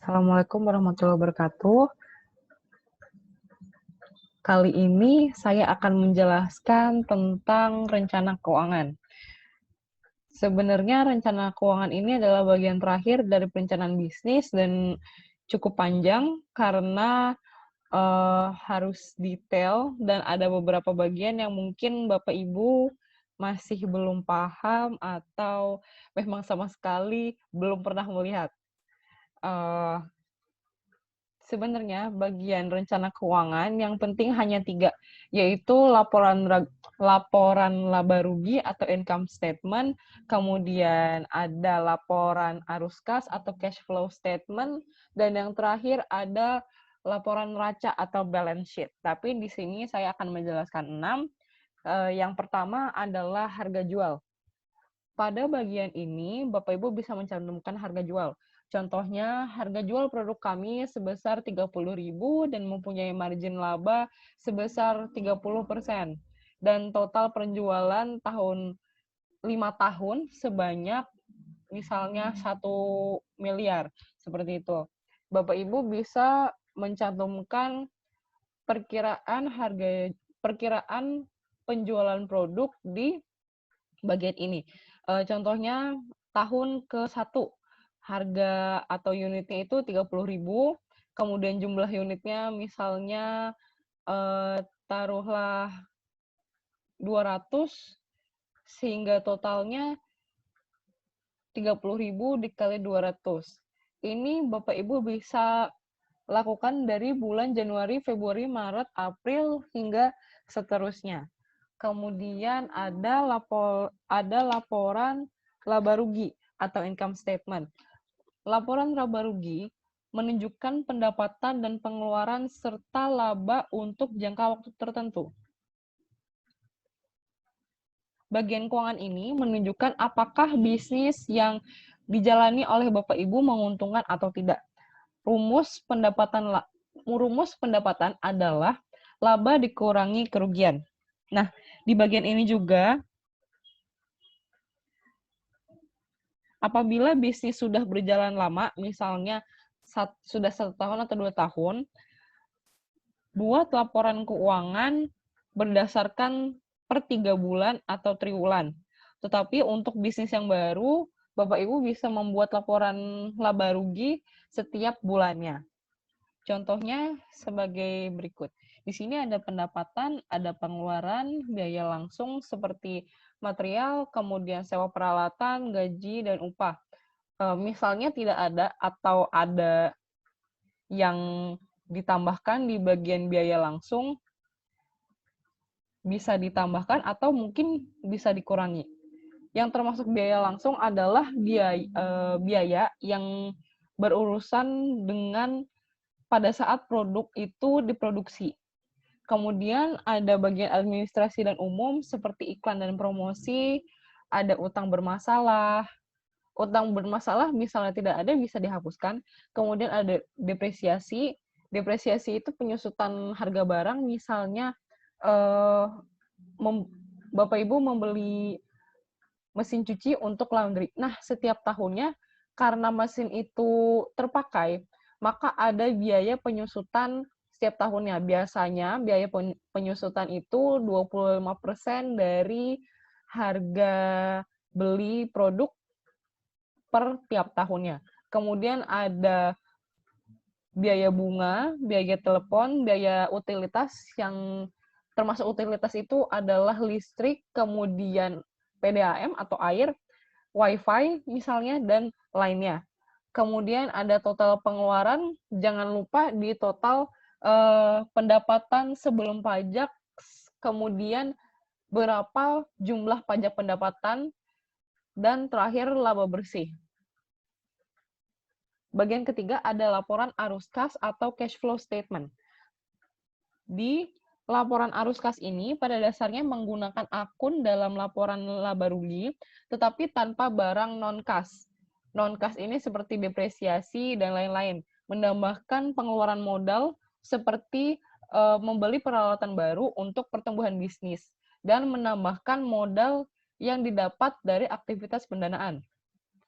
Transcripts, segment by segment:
Assalamualaikum warahmatullahi wabarakatuh. Kali ini saya akan menjelaskan tentang rencana keuangan. Sebenarnya rencana keuangan ini adalah bagian terakhir dari perencanaan bisnis dan cukup panjang karena harus detail dan ada beberapa bagian yang mungkin Bapak Ibu masih belum paham atau memang sama sekali belum pernah melihat. Eh, Sebenarnya bagian rencana keuangan yang penting hanya 3, yaitu laporan laba rugi atau income statement, kemudian ada laporan arus kas atau cash flow statement, dan yang terakhir ada laporan neraca atau balance sheet. Tapi di sini saya akan menjelaskan 6. Yang pertama adalah harga jual. Pada bagian ini, Bapak Ibu bisa mencantumkan harga jual. Contohnya, harga jual produk kami sebesar 30.000 dan mempunyai margin laba sebesar 30%. Dan total penjualan 5 tahun sebanyak misalnya 1 miliar. Seperti itu. Bapak Ibu bisa mencantumkan perkiraan penjualan produk di bagian ini. Contohnya tahun ke-1, harga atau unitnya itu 30.000, kemudian jumlah unitnya misalnya taruhlah 200, sehingga totalnya 30.000 dikali 200. Ini Bapak Ibu bisa lakukan dari bulan Januari, Februari, Maret, April, hingga seterusnya. Kemudian ada laporan laba rugi atau income statement. Laporan laba rugi menunjukkan pendapatan dan pengeluaran serta laba untuk jangka waktu tertentu. Bagian keuangan ini menunjukkan apakah bisnis yang dijalani oleh Bapak Ibu menguntungkan atau tidak. Rumus pendapatan adalah laba dikurangi kerugian. Nah, di bagian ini juga, apabila bisnis sudah berjalan lama, misalnya sudah 1 tahun atau 2 tahun, buat laporan keuangan berdasarkan per 3 bulan atau triwulan. Tetapi untuk bisnis yang baru, Bapak Ibu bisa membuat laporan laba rugi setiap bulannya. Contohnya sebagai berikut. Di sini ada pendapatan, ada pengeluaran, biaya langsung seperti material, kemudian sewa peralatan, gaji, dan upah. Misalnya tidak ada atau ada yang ditambahkan di bagian biaya langsung, bisa ditambahkan atau mungkin bisa dikurangi. Yang termasuk biaya langsung adalah biaya yang berurusan dengan pada saat produk itu diproduksi. Kemudian ada bagian administrasi dan umum seperti iklan dan promosi, ada utang bermasalah. Utang bermasalah misalnya tidak ada bisa dihapuskan. Kemudian ada depresiasi. Depresiasi itu penyusutan harga barang, misalnya Bapak Ibu membeli mesin cuci untuk laundry. Nah, setiap tahunnya karena mesin itu terpakai, maka ada biaya penyusutan setiap tahunnya. Biasanya biaya penyusutan itu 25% dari harga beli produk per tiap tahunnya. Kemudian ada biaya bunga, biaya telepon, biaya utilitas yang termasuk utilitas itu adalah listrik, kemudian PDAM atau air, WiFi misalnya, dan lainnya. Kemudian ada total pengeluaran, jangan lupa di total pendapatan sebelum pajak, kemudian berapa jumlah pajak pendapatan, dan terakhir laba bersih. Bagian ketiga ada laporan arus kas atau cash flow statement. Di laporan arus kas ini pada dasarnya menggunakan akun dalam laporan laba rugi, tetapi tanpa barang non-kas. Non-kas ini seperti depresiasi dan lain-lain, menambahkan pengeluaran modal seperti membeli peralatan baru untuk pertumbuhan bisnis, dan menambahkan modal yang didapat dari aktivitas pendanaan.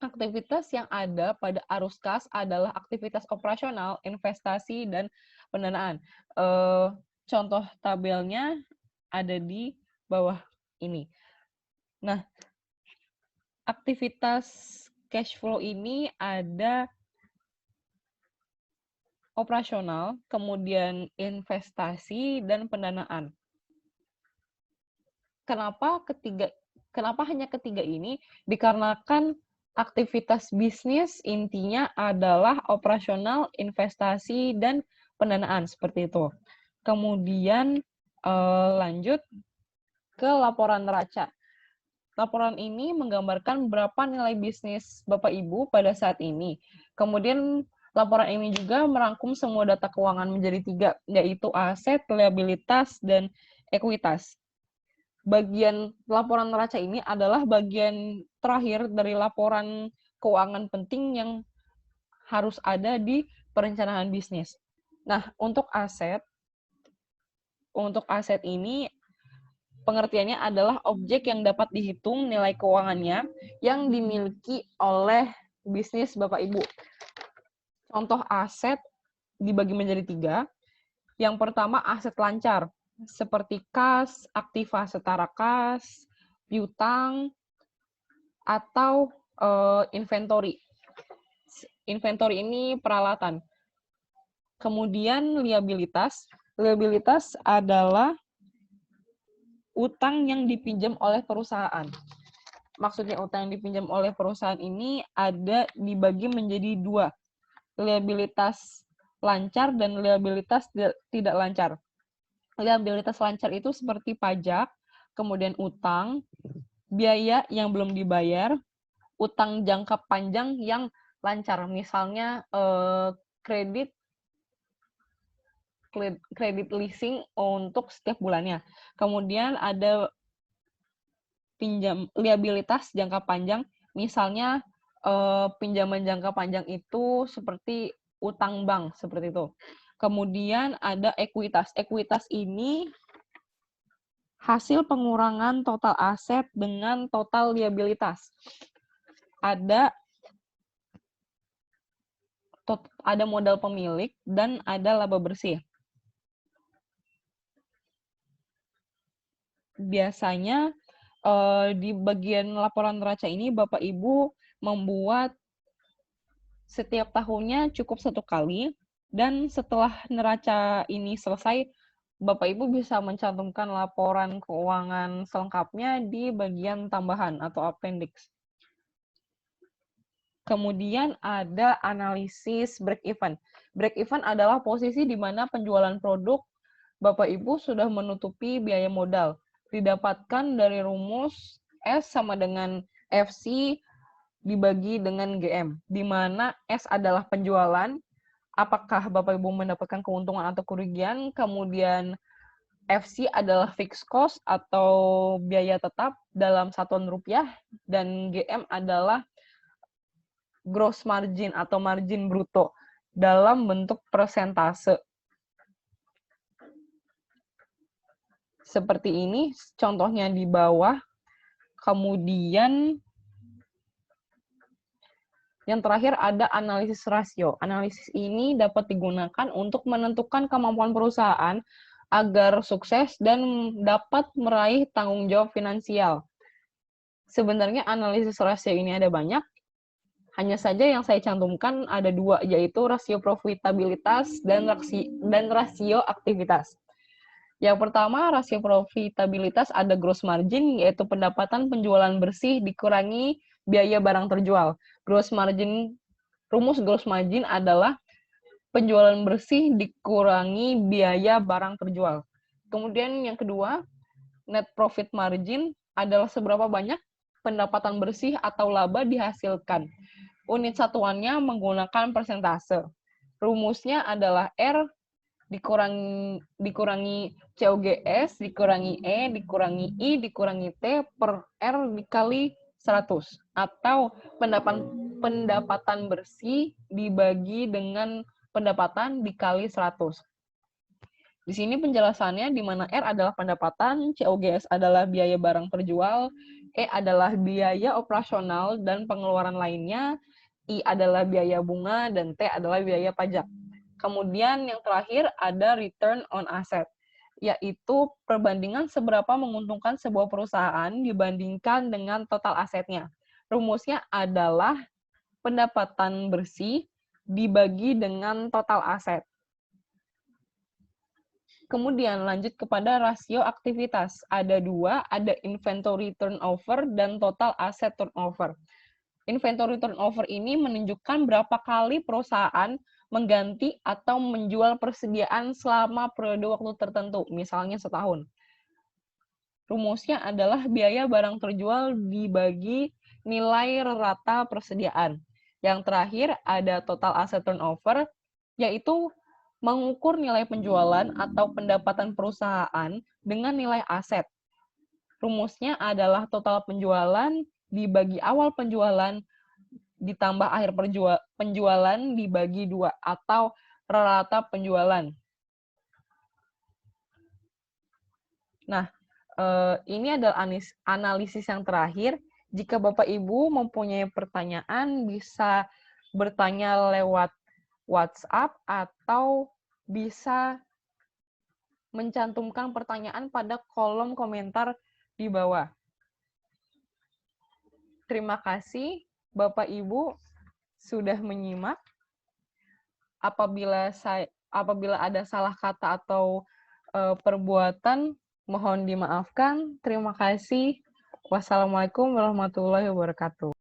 Aktivitas yang ada pada arus kas adalah aktivitas operasional, investasi, dan pendanaan. Contoh tabelnya ada di bawah ini. Nah, aktivitas cash flow ini ada operasional, kemudian investasi, dan pendanaan. Kenapa hanya ketiga ini? Dikarenakan aktivitas bisnis intinya adalah operasional, investasi, dan pendanaan, seperti itu. Kemudian lanjut ke laporan neraca. Laporan ini menggambarkan berapa nilai bisnis Bapak Ibu pada saat ini. Kemudian laporan ini juga merangkum semua data keuangan menjadi 3, yaitu aset, liabilitas, dan ekuitas. Bagian laporan neraca ini adalah bagian terakhir dari laporan keuangan penting yang harus ada di perencanaan bisnis. Nah, untuk aset ini pengertiannya adalah objek yang dapat dihitung nilai keuangannya yang dimiliki oleh bisnis Bapak Ibu. Contoh aset dibagi menjadi 3. Yang pertama aset lancar, seperti kas, aktiva setara kas, piutang, atau inventory. Inventory ini peralatan. Kemudian liabilitas. Liabilitas adalah utang yang dipinjam oleh perusahaan. Maksudnya utang yang dipinjam oleh perusahaan ini ada dibagi menjadi 2. Liabilitas lancar dan liabilitas tidak lancar. Liabilitas lancar itu seperti pajak, kemudian utang, biaya yang belum dibayar, utang jangka panjang yang lancar, misalnya kredit leasing untuk setiap bulannya. Kemudian ada liabilitas jangka panjang, misalnya pinjaman jangka panjang itu seperti utang bank, seperti itu. Kemudian ada ekuitas. Ekuitas ini hasil pengurangan total aset dengan total liabilitas. Ada modal pemilik dan ada laba bersih. Biasanya di bagian laporan neraca ini Bapak Ibu membuat setiap tahunnya cukup 1 kali, dan setelah neraca ini selesai, Bapak Ibu bisa mencantumkan laporan keuangan selengkapnya di bagian tambahan atau appendix. Kemudian ada analisis break-even. Break-even adalah posisi di mana penjualan produk Bapak Ibu sudah menutupi biaya modal. Didapatkan dari rumus S sama dengan FC dibagi dengan GM, di mana S adalah penjualan, apakah Bapak Ibu mendapatkan keuntungan atau kerugian, kemudian FC adalah fixed cost atau biaya tetap dalam satuan rupiah, dan GM adalah gross margin atau margin bruto dalam bentuk persentase. Seperti ini contohnya di bawah. Kemudian yang terakhir ada analisis rasio. Analisis ini dapat digunakan untuk menentukan kemampuan perusahaan agar sukses dan dapat meraih tanggung jawab finansial. Sebenarnya analisis rasio ini ada banyak. Hanya saja yang saya cantumkan ada 2, yaitu rasio profitabilitas dan rasio aktivitas. Yang pertama, rasio profitabilitas ada gross margin, yaitu pendapatan penjualan bersih dikurangi biaya barang terjual. Rumus gross margin adalah penjualan bersih dikurangi biaya barang terjual. Kemudian yang kedua, net profit margin adalah seberapa banyak pendapatan bersih atau laba dihasilkan. Unit satuannya menggunakan persentase. Rumusnya adalah R dikurangi COGS, dikurangi E, dikurangi I, dikurangi T per R dikali 100. Atau pendapatan bersih dibagi dengan pendapatan dikali 100. Di sini penjelasannya di mana R adalah pendapatan, COGS adalah biaya barang terjual, E adalah biaya operasional dan pengeluaran lainnya, I adalah biaya bunga, dan T adalah biaya pajak. Kemudian yang terakhir ada return on asset, yaitu perbandingan seberapa menguntungkan sebuah perusahaan dibandingkan dengan total asetnya. Rumusnya adalah pendapatan bersih dibagi dengan total aset. Kemudian lanjut kepada rasio aktivitas. Ada dua, ada inventory turnover dan total asset turnover. Inventory turnover ini menunjukkan berapa kali perusahaan mengganti atau menjual persediaan selama periode waktu tertentu, misalnya setahun. Rumusnya adalah biaya barang terjual dibagi nilai rata persediaan. Yang terakhir ada total asset turnover, yaitu mengukur nilai penjualan atau pendapatan perusahaan dengan nilai aset. Rumusnya adalah total penjualan dibagi awal penjualan ditambah akhir penjualan dibagi 2 atau rata penjualan. Nah, ini adalah analisis yang terakhir. Jika Bapak Ibu mempunyai pertanyaan, bisa bertanya lewat WhatsApp atau bisa mencantumkan pertanyaan pada kolom komentar di bawah. Terima kasih Bapak Ibu sudah menyimak. Apabila ada salah kata atau perbuatan, mohon dimaafkan. Terima kasih. Wassalamualaikum warahmatullahi wabarakatuh.